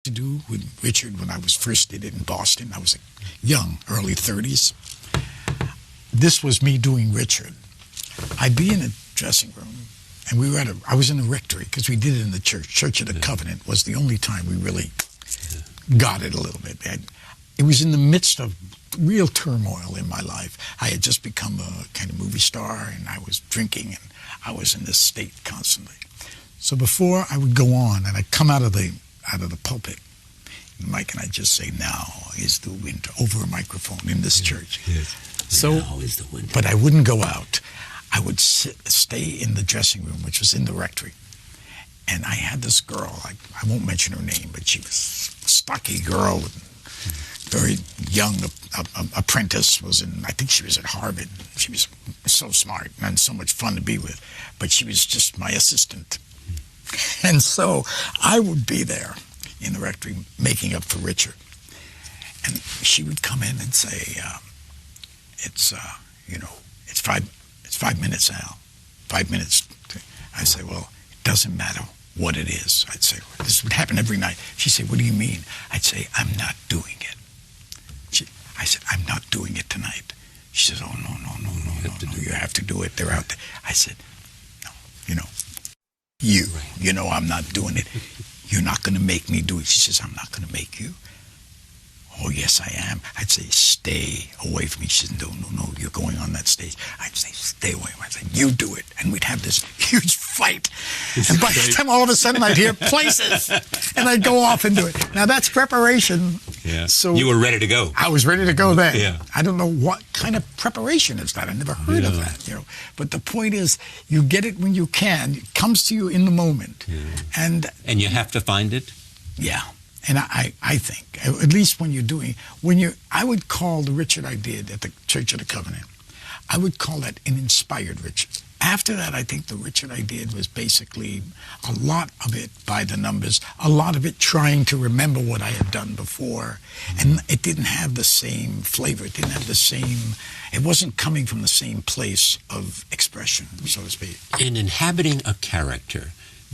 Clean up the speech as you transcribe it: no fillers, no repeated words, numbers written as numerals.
to do with Richard when I was first did it in Boston. I was young, early 30s. This was me doing Richard. I'd be in a dressing room, and I was in the rectory, because we did it in the church. Church of the Covenant was the only time we really got it a little bit. It was in the midst of real turmoil in my life. I had just become a kind of movie star, and I was drinking, and I was in this state constantly. So before I would go on, and I'd come out of the pulpit, Mike, and I'd just say, "Now is the winter," over a microphone in this church. Yes. So, now is the winter. But I wouldn't go out. I would stay in the dressing room, which was in the rectory. And I had this girl, I won't mention her name, but she was a stocky girl, very young apprentice, I think she was at Harvard. She was so smart and so much fun to be with, but she was just my assistant. And so I would be there in the rectory making up for Richard. And she would come in and say, it's 5 minutes now. 5 minutes. I say, well, it doesn't matter what it is. I'd say, this would happen every night. She'd say, what do you mean? I'd say, I'm not doing it. I said, I'm not doing it tonight. She says, oh, no, you have to do it. They're out there. I said, no, you know I'm not doing it. You're not going to make me do it. She says, I'm not going to make you. Oh, yes, I am. I'd say, stay away from me. She said, no, you're going on that stage. I'd say, stay away. I'd say, you do it. And we'd have this huge fight. And by the time all of a sudden I'd hear places, and I'd go off and do it. Now, that's preparation. Yeah. So you were ready to go. I was ready to go then. Yeah. I don't know what kind of preparation is that. I never heard of that. But the point is, you get it when you can. It comes to you in the moment. Yeah. And you have to find it? Yeah. And I think, at least I would call the Richard I did at the Church of the Covenant, I would call that an inspired Richard. After that, I think the Richard I did was basically a lot of it by the numbers, a lot of it trying to remember what I had done before. And it didn't have the same flavor. It didn't have the same, it wasn't coming from the same place of expression, so to speak. In inhabiting a character,